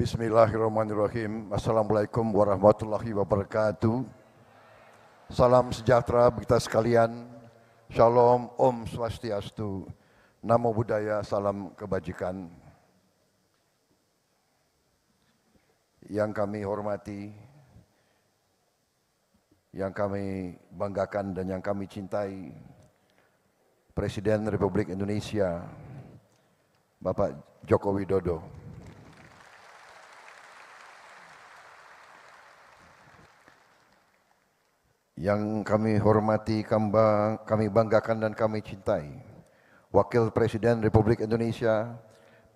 Bismillahirrahmanirrahim. Assalamualaikum warahmatullahi wabarakatuh. Salam sejahtera kita sekalian. Shalom, Om Swastiastu. Namo Buddhaya, salam kebajikan. Yang kami hormati, yang kami banggakan dan yang kami cintai, Presiden Republik Indonesia, Bapak Joko Widodo. Yang kami hormati, kami banggakan dan kami cintai, Wakil Presiden Republik Indonesia,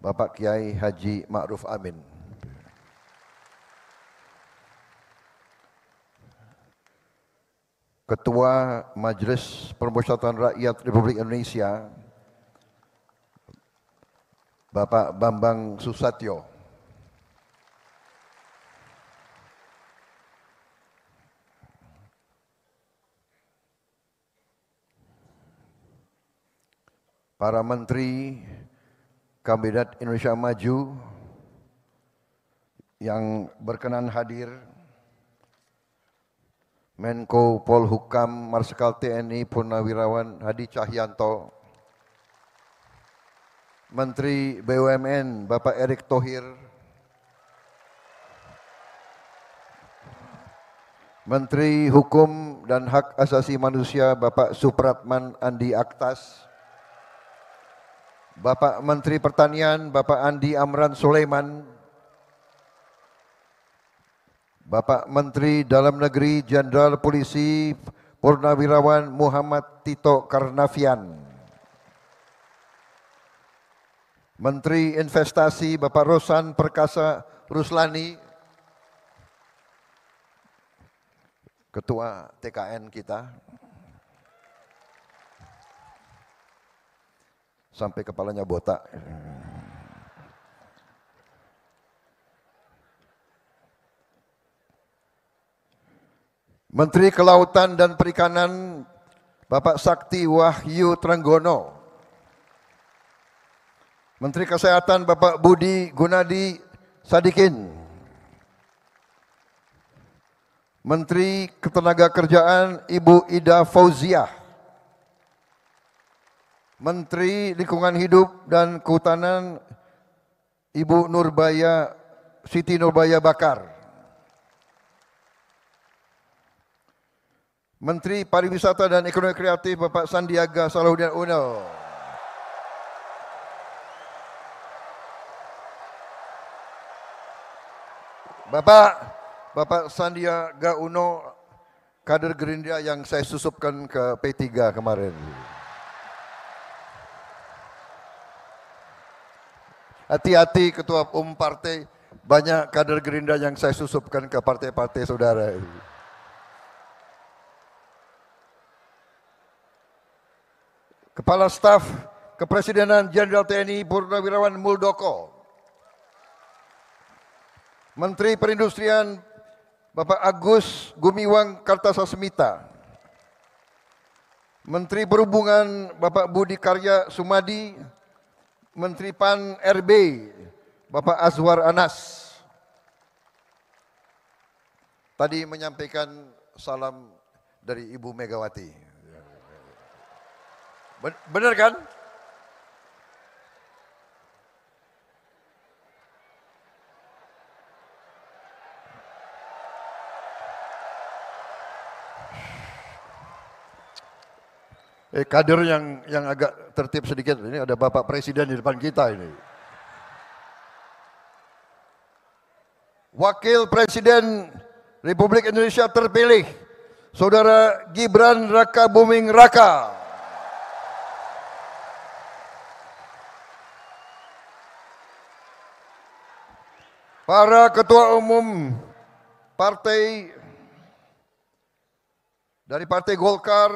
Bapak Kiai Haji Ma'ruf Amin. Ketua Majelis Permusyawaratan Rakyat Republik Indonesia, Bapak Bambang Susatyo. Para Menteri Kabinet Indonesia Maju yang berkenan hadir, Menko Polhukam Marsikal TNI Purnawirawan Hadi Cahyanto, Menteri BUMN Bapak Erick Thohir, Menteri Hukum dan Hak Asasi Manusia Bapak Supratman Andi Aktas, Bapak Menteri Pertanian Bapak Andi Amran Sulaiman, Bapak Menteri Dalam Negeri Jenderal Polisi Purnawirawan Muhammad Tito Karnavian, Menteri Investasi Bapak Rosan Perkasa Ruslani, Ketua TKN kita, sampai kepalanya botak. Menteri Kelautan dan Perikanan Bapak Sakti Wahyu Trenggono, Menteri Kesehatan Bapak Budi Gunadi Sadikin, Menteri Ketenagakerjaan Ibu Ida Fauziah, Menteri Lingkungan Hidup dan Kehutanan Ibu Siti Nurbaya Bakar, Menteri Pariwisata dan Ekonomi Kreatif Bapak Sandiaga Salahuddin Uno, Bapak Sandiaga Uno, kader Gerindra yang saya susupkan ke P3 kemarin. Hati-hati Ketua Umum Partai, banyak kader Gerindra yang saya susupkan ke partai-partai saudara. Kepala Staf Kepresidenan Jenderal TNI Purnawirawan Muldoko, Menteri Perindustrian Bapak Agus Gumiwang Kartasasmita, Menteri Perhubungan Bapak Budi Karya Sumadi, Menteri PAN RB Bapak Azwar Anas. Tadi menyampaikan salam dari Ibu Megawati. Benar kan? Kader yang agak tertib sedikit, ini ada Bapak Presiden di depan kita ini. Wakil Presiden Republik Indonesia terpilih, Saudara Gibran Rakabuming Raka. Para Ketua Umum Partai dari Partai Golkar,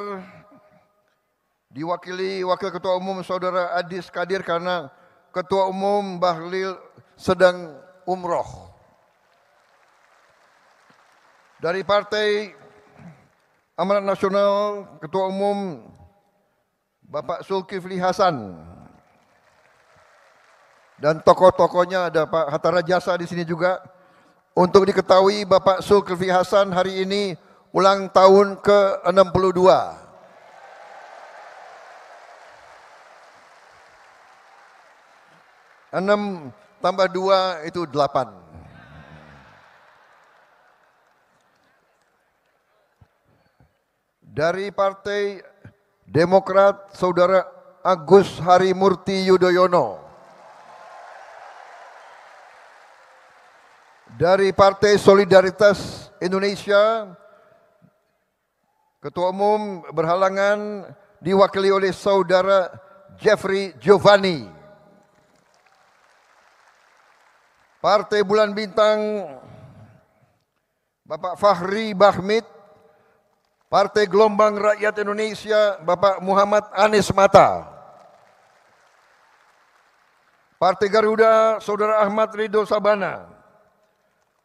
diwakili Wakil Ketua Umum Saudara Adis Kadir karena Ketua Umum Bahlil sedang umroh. Dari Partai Amanat Nasional, Ketua Umum Bapak Zulkifli Hasan. Dan tokoh-tokohnya ada Pak Hatta Rajasa di sini juga. Untuk diketahui Bapak Zulkifli Hasan hari ini ulang tahun ke-62. 6 tambah 2 itu 8. Dari Partai Demokrat, Saudara Agus Harimurti Yudhoyono. Dari Partai Solidaritas Indonesia, Ketua Umum berhalangan diwakili oleh Saudara Jeffrey Giovanni. Partai Bulan Bintang, Bapak Fahri Bahmid. Partai Gelombang Rakyat Indonesia, Bapak Muhammad Anies Mata. Partai Garuda, Saudara Ahmad Ridho Sabana.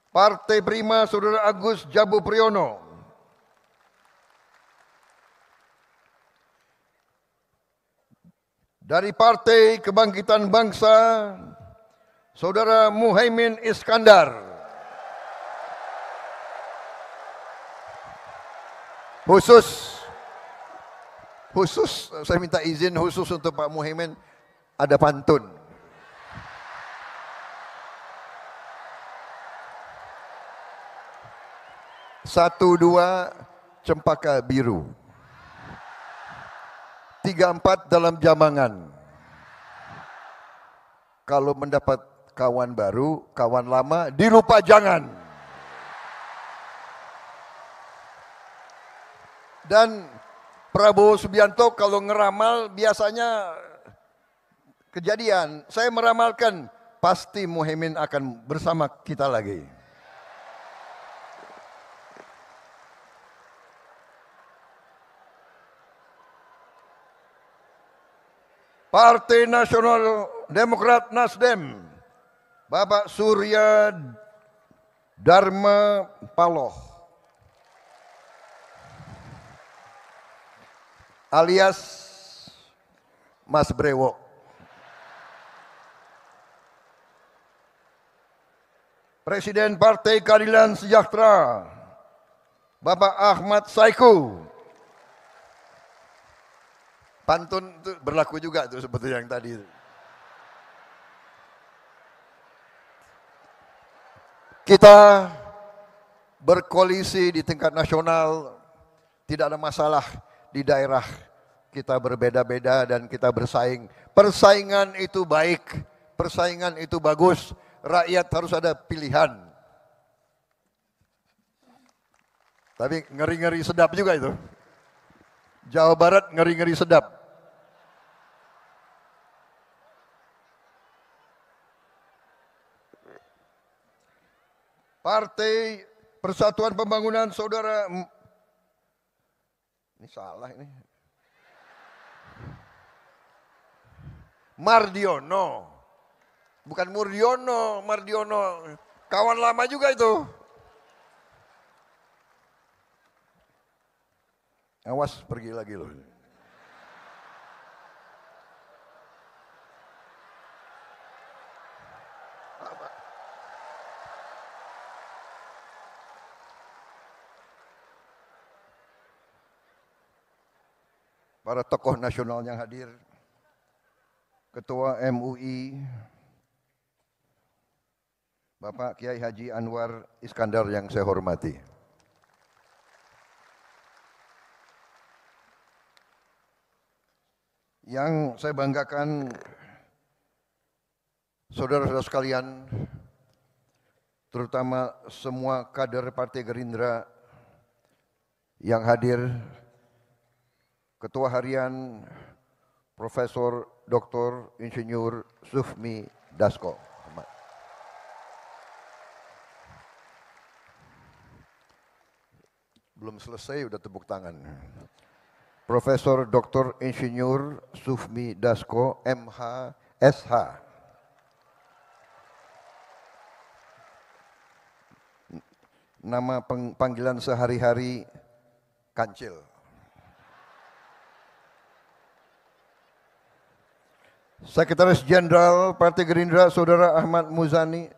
Partai Prima, Saudara Agus Jabu Priyono. Dari Partai Kebangkitan Bangsa, Saudara Muhaimin Iskandar. Khusus saya minta izin khusus untuk Pak Muhaimin, ada pantun. Satu dua cempaka biru, 3 4 dalam jamangan. Kalau mendapat kawan baru, kawan lama dilupa jangan. Dan Prabowo Subianto kalau ngeramal biasanya kejadian. Saya meramalkan pasti Muhaimin akan bersama kita lagi. Partai Nasional Demokrat Nasdem, Bapak Surya Dharma Paloh alias Mas Brewok. Presiden Partai Keadilan Sejahtera, Bapak Ahmad Saiku. Pantun itu berlaku juga tuh seperti yang tadi. Kita berkoalisi di tingkat nasional, tidak ada masalah. Di daerah kita berbeda-beda dan kita bersaing. Persaingan itu baik, persaingan itu bagus. Rakyat harus ada pilihan. Tapi ngeri-ngeri sedap juga itu. Jawa Barat ngeri-ngeri sedap. Partai Persatuan Pembangunan Saudara, ini salah ini, Mardiono, bukan Murdiono, Mardiono, kawan lama juga itu. Awas pergi lagi loh. Para tokoh nasional yang hadir, Ketua MUI, Bapak Kiai Haji Anwar Iskandar yang saya hormati. Yang saya banggakan, saudara-saudara sekalian, terutama semua kader Partai Gerindra yang hadir, Ketua Harian Profesor Dr. Insinyur Sufmi Dasko. Belum selesai udah tepuk tangan. Profesor Dr. Insinyur Sufmi Dasko, MH, SH. Nama panggilan sehari-hari Kancil. Sekretaris Jenderal Partai Gerindra Saudara Ahmad Muzani.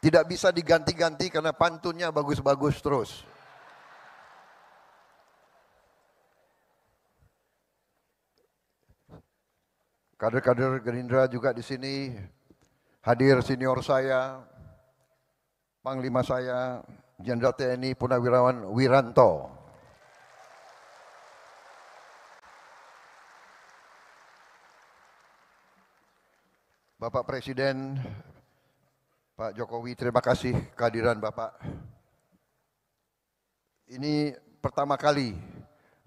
Tidak bisa diganti-ganti karena pantunnya bagus-bagus terus. Kader-kader Gerindra juga di sini hadir, senior saya, Panglima saya, Jenderal TNI Purnawirawan Wiranto. Bapak Presiden, Pak Jokowi, terima kasih kehadiran Bapak. Ini pertama kali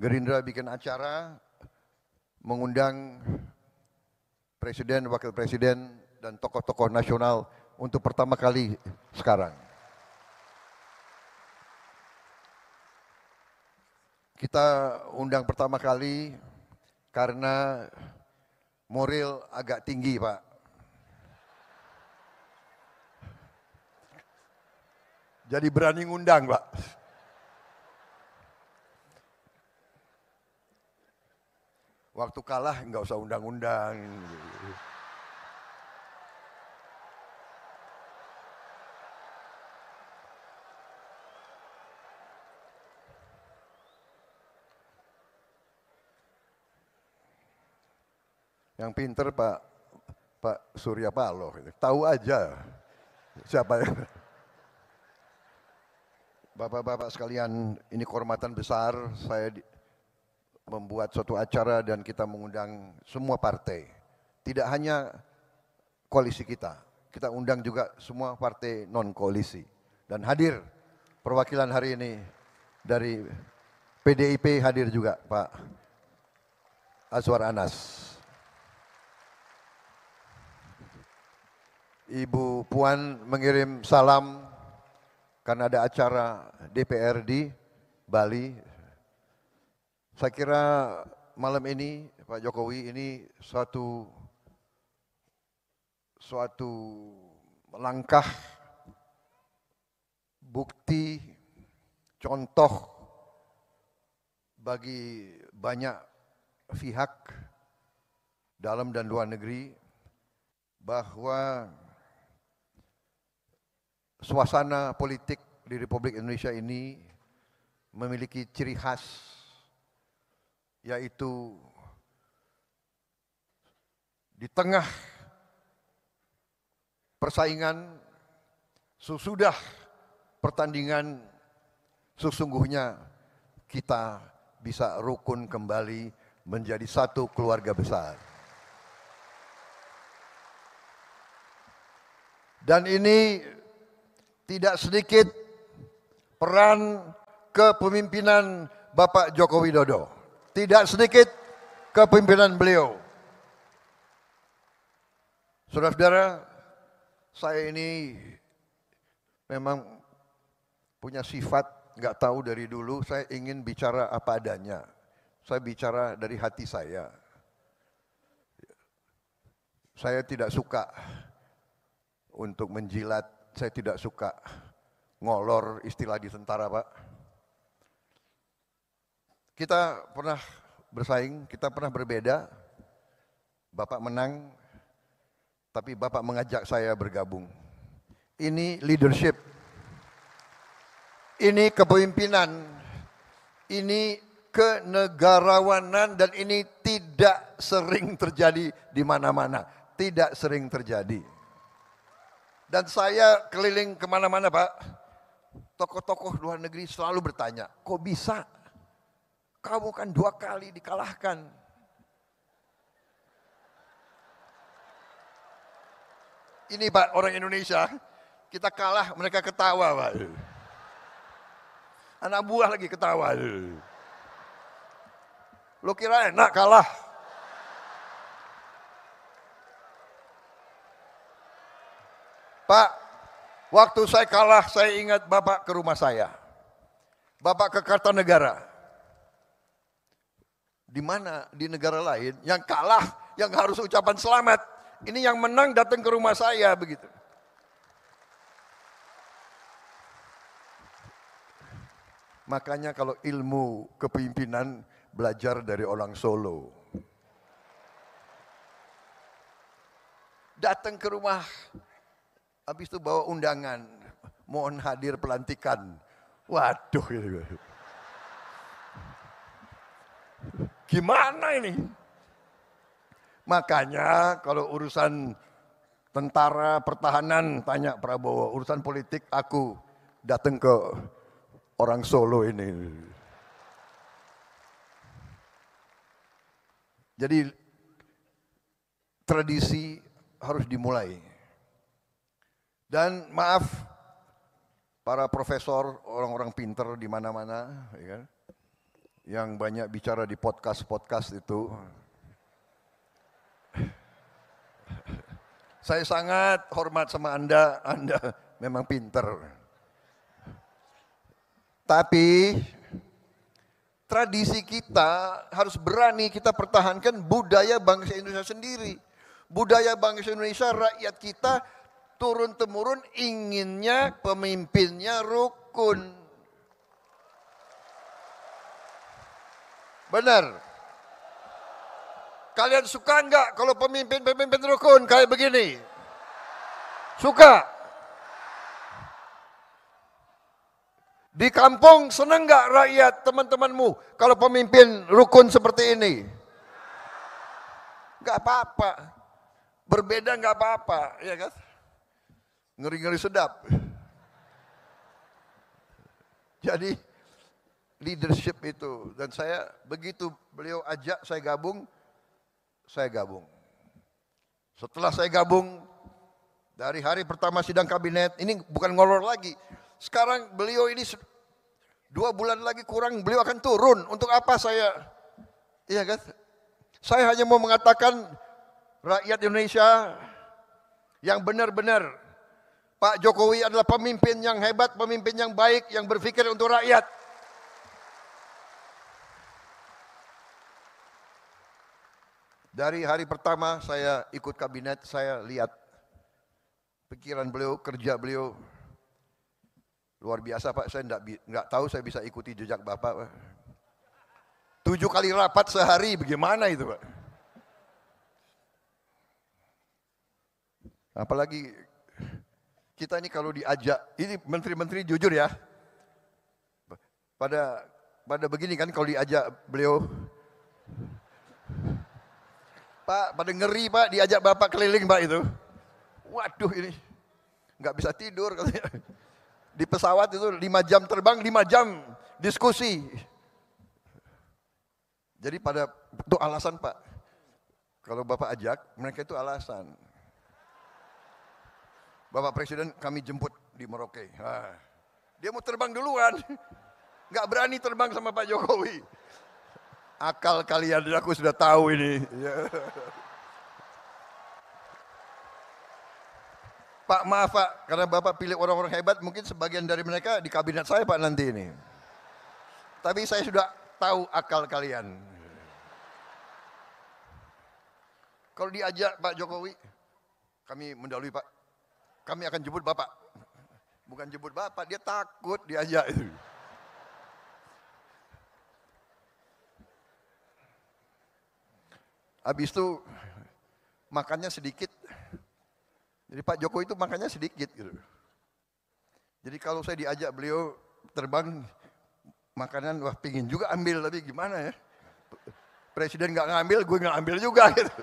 Gerindra bikin acara mengundang Presiden, Wakil Presiden, dan tokoh-tokoh nasional untuk pertama kali sekarang. Kita undang pertama kali karena moral agak tinggi, Pak. Jadi berani ngundang, Pak. Waktu kalah nggak usah undang-undang. Yang pinter Pak Surya Paloh, tahu aja siapa yang. Bapak-bapak sekalian, ini kehormatan besar saya membuat suatu acara dan kita mengundang semua partai. Tidak hanya koalisi kita undang juga semua partai non-koalisi. Dan hadir perwakilan hari ini dari PDIP hadir juga Pak Azwar Anas. Ibu Puan mengirim salam karena ada acara DPR di Bali. Saya kira malam ini Pak Jokowi ini suatu langkah bukti contoh bagi banyak pihak dalam dan luar negeri bahwa suasana politik di Republik Indonesia ini memiliki ciri khas, yaitu di tengah persaingan, sesudah pertandingan, sesungguhnya kita bisa rukun kembali menjadi satu keluarga besar. Dan ini tidak sedikit peran kepemimpinan Bapak Joko Widodo. Tidak sedikit kepemimpinan beliau. Saudara-saudara, saya ini memang punya sifat, nggak tahu dari dulu, saya ingin bicara apa adanya. Saya bicara dari hati saya. Saya tidak suka untuk menjilat. Saya tidak suka ngolor, istilah di tentara, Pak. Kita pernah bersaing, kita pernah berbeda. Bapak menang, tapi Bapak mengajak saya bergabung. Ini leadership, ini kepemimpinan, ini kenegarawanan, dan ini tidak sering terjadi di mana-mana. Tidak sering terjadi. Dan saya keliling kemana-mana, Pak. Tokoh-tokoh luar negeri selalu bertanya, kok bisa? Kamu kan 2 kali dikalahkan. Ini Pak, orang Indonesia, kita kalah, mereka ketawa, Pak. Anak buah lagi ketawa. Lo kira enak kalah? Pak, waktu saya kalah, saya ingat Bapak ke rumah saya. Bapak ke Kartanegara. Di mana di negara lain yang kalah, yang harus ucapan selamat. Ini yang menang datang ke rumah saya begitu. Makanya kalau ilmu kepemimpinan belajar dari orang Solo. Datang ke rumah, habis itu bawa undangan, mohon hadir pelantikan. Waduh, gitu. Gimana ini? Makanya kalau urusan tentara, pertahanan, tanya Prabowo. Urusan politik aku datang ke orang Solo ini. Jadi tradisi harus dimulai. Dan maaf, para profesor, orang-orang pinter di mana-mana, ya kan? Yang banyak bicara di podcast-podcast itu. Saya sangat hormat sama Anda memang pinter. Tapi tradisi kita harus berani kita pertahankan budaya bangsa Indonesia sendiri. Budaya bangsa Indonesia, rakyat kita turun-temurun inginnya pemimpinnya rukun. Benar. Kalian suka enggak kalau pemimpin rukun kayak begini? Suka? Di kampung senang enggak rakyat teman-temanmu kalau pemimpin rukun seperti ini? Enggak apa-apa. Berbeda enggak apa-apa, ya kan? Ngeri-ngeri sedap. Jadi leadership itu, dan saya begitu beliau ajak saya gabung. Setelah saya gabung, dari hari pertama sidang kabinet, ini bukan ngolor lagi. Sekarang beliau ini 2 bulan lagi kurang, beliau akan turun. Untuk apa saya? Iya kan? Saya hanya mau mengatakan rakyat Indonesia yang benar-benar Pak Jokowi adalah pemimpin yang hebat, pemimpin yang baik, yang berpikir untuk rakyat. Dari hari pertama saya ikut kabinet, saya lihat pikiran beliau, kerja beliau luar biasa Pak. Saya enggak tahu saya bisa ikuti jejak Bapak Pak. 7 kali rapat sehari, bagaimana itu Pak? Apalagi kita ini kalau diajak, ini menteri-menteri jujur ya, pada begini kan kalau diajak beliau, Pak, pada ngeri Pak, diajak Bapak keliling Pak itu. Waduh ini, nggak bisa tidur katanya. Di pesawat itu 5 jam terbang, 5 jam diskusi. Jadi itu alasan Pak. Kalau Bapak ajak, mereka itu alasan. Bapak Presiden kami jemput di Merauke. Nah, dia mau terbang duluan. Nggak berani terbang sama Pak Jokowi. Akal kalian, aku sudah tahu ini. Pak maaf Pak, karena Bapak pilih orang-orang hebat, mungkin sebagian dari mereka di kabinet saya Pak nanti ini. Tapi saya sudah tahu akal kalian. Kalau diajak Pak Jokowi, kami mendahului Pak, kami akan jemput Bapak. Bukan jemput Bapak, dia takut diajak itu. Habis itu makannya sedikit. Jadi Pak Jokowi itu makannya sedikit gitu. Jadi kalau saya diajak beliau terbang makanan, wah pingin juga ambil, tapi gimana ya? Presiden nggak ngambil, gue nggak ambil juga gitu.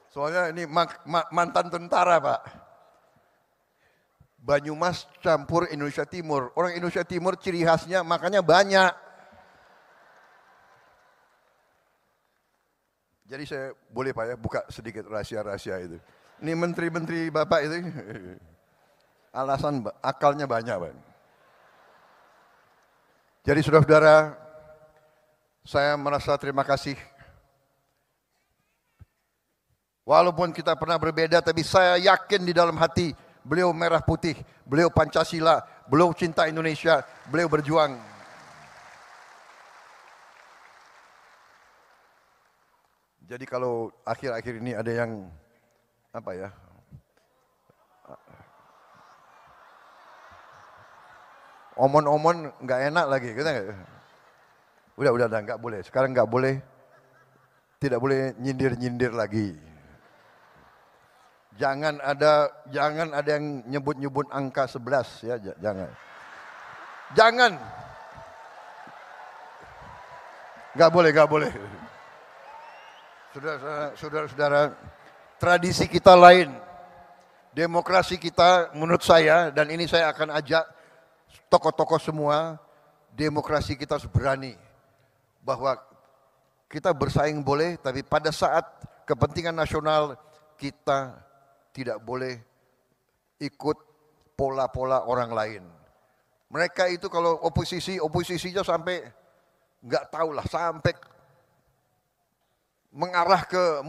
Soalnya ini mantan tentara Pak. Banyumas campur Indonesia Timur. Orang Indonesia Timur ciri khasnya makannya banyak. Jadi saya boleh Pak ya buka sedikit rahasia-rahasia itu. Ini menteri-menteri Bapak itu alasan akalnya banyak Pak. Jadi saudara-saudara, saya merasa terima kasih. Walaupun kita pernah berbeda, tapi saya yakin di dalam hati beliau merah putih, beliau Pancasila, beliau cinta Indonesia, beliau berjuang. Jadi kalau akhir-akhir ini ada yang Omon-omon nggak enak lagi, kita nggak. Udah nggak boleh. Sekarang nggak boleh, tidak boleh nyindir-nyindir lagi. Jangan ada yang nyebut-nyebut angka 11 ya, jangan. Jangan. Nggak boleh. Saudara-saudara, tradisi kita lain. Demokrasi kita menurut saya, dan ini saya akan ajak tokoh-tokoh semua, demokrasi kita harus berani. Bahwa kita bersaing boleh, tapi pada saat kepentingan nasional kita tidak boleh ikut pola-pola orang lain. Mereka itu kalau oposisinya sampai nggak tahu lah, sampai mengarah ke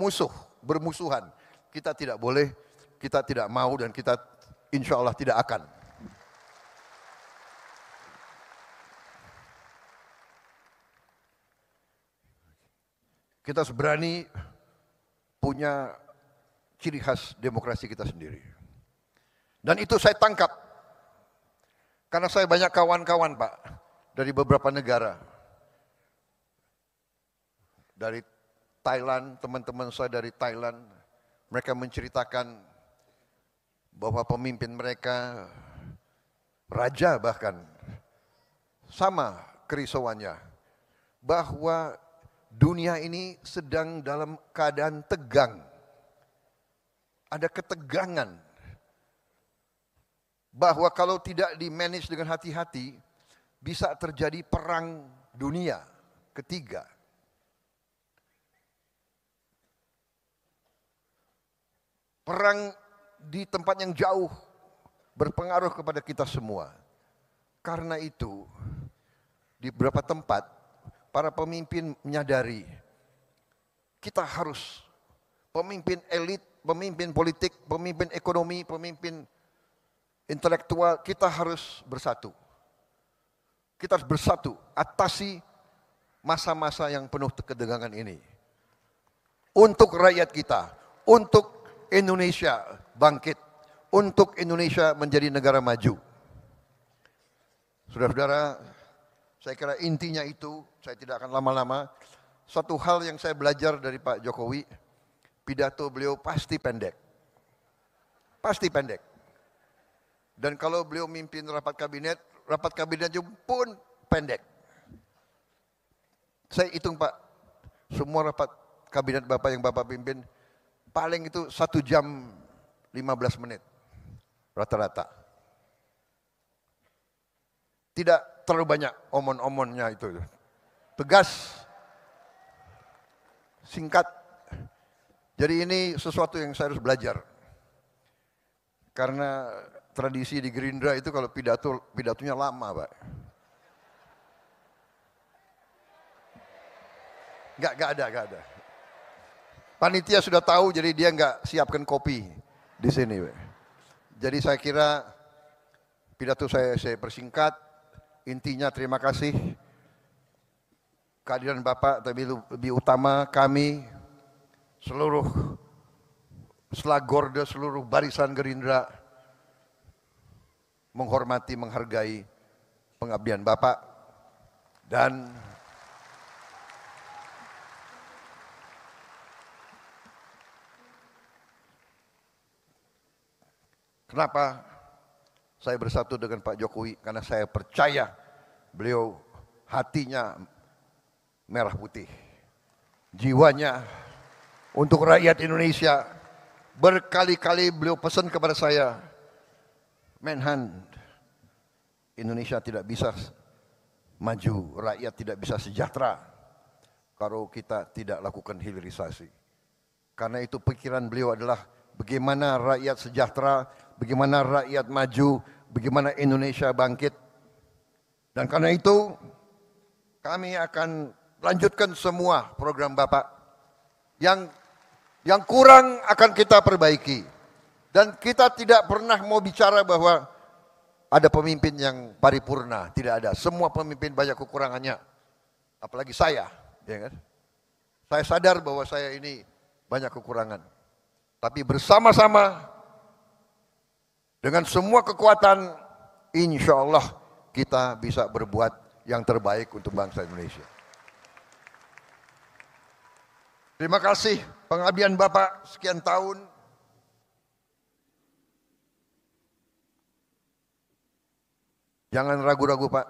bermusuhan. Kita tidak boleh, kita tidak mau, dan kita insya Allah tidak akan. Kita harus berani punya ciri khas demokrasi kita sendiri. Dan itu saya tangkap. Karena saya banyak kawan-kawan Pak, dari beberapa negara. Dari Thailand, teman-teman saya dari Thailand, mereka menceritakan bahwa pemimpin mereka, raja bahkan, sama kerisauannya. Bahwa dunia ini sedang dalam keadaan tegang. Ada ketegangan. Bahwa kalau tidak di-manage dengan hati-hati, bisa terjadi perang dunia ketiga. Perang di tempat yang jauh berpengaruh kepada kita semua. Karena itu, di beberapa tempat, para pemimpin menyadari kita harus pemimpin elit, pemimpin politik, pemimpin ekonomi, pemimpin intelektual, kita harus bersatu. Kita harus bersatu atasi masa-masa yang penuh ketegangan ini. Untuk rakyat kita, untuk Indonesia bangkit, untuk Indonesia menjadi negara maju. Saudara-saudara, saya kira intinya itu, saya tidak akan lama-lama. Satu hal yang saya belajar dari Pak Jokowi, pidato beliau pasti pendek. Pasti pendek. Dan kalau beliau mimpin rapat kabinet pun pendek. Saya hitung Pak, semua rapat kabinet Bapak yang Bapak pimpin, paling itu 1 jam 15 menit, rata-rata. Tidak terlalu banyak omon-omonnya itu. Tegas, singkat. Jadi ini sesuatu yang saya harus belajar. Karena tradisi di Gerindra itu kalau pidatonya lama, Pak. Nggak ada. Panitia sudah tahu, jadi dia nggak siapkan kopi di sini, Pak. Jadi saya kira pidato saya persingkat. Intinya terima kasih kehadiran Bapak, tapi lebih utama kami seluruh selagorde, seluruh barisan Gerindra menghormati, menghargai pengabdian Bapak, dan kenapa saya bersatu dengan Pak Jokowi? Karena saya percaya beliau hatinya merah putih, jiwanya untuk rakyat Indonesia. Berkali-kali beliau pesan kepada saya, Menhan, Indonesia tidak bisa maju, rakyat tidak bisa sejahtera kalau kita tidak lakukan hilirisasi. Karena itu pikiran beliau adalah bagaimana rakyat sejahtera, bagaimana rakyat maju, bagaimana Indonesia bangkit. Dan karena itu kami akan lanjutkan semua program Bapak. Yang kurang akan kita perbaiki. Dan kita tidak pernah mau bicara bahwa ada pemimpin yang paripurna, tidak ada. Semua pemimpin banyak kekurangannya. Apalagi saya, ya kan? Saya sadar bahwa saya ini banyak kekurangan. Tapi bersama-sama dengan semua kekuatan, insya Allah kita bisa berbuat yang terbaik untuk bangsa Indonesia. Terima kasih pengabdian Bapak sekian tahun. Jangan ragu-ragu Pak.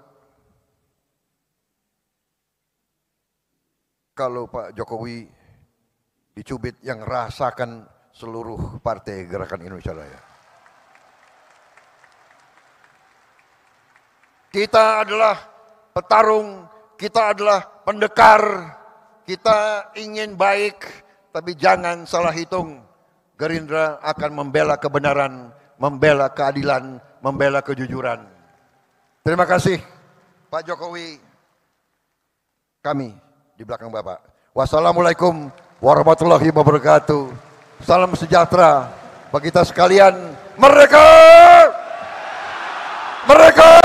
Kalau Pak Jokowi dicubit, yang rasakan seluruh partai Gerakan Indonesia Raya. Kita adalah petarung, kita adalah pendekar, kita ingin baik, tapi jangan salah hitung. Gerindra akan membela kebenaran, membela keadilan, membela kejujuran. Terima kasih Pak Jokowi, kami di belakang Bapak. Wassalamualaikum warahmatullahi wabarakatuh. Salam sejahtera bagi kita sekalian. Merdeka! Merdeka!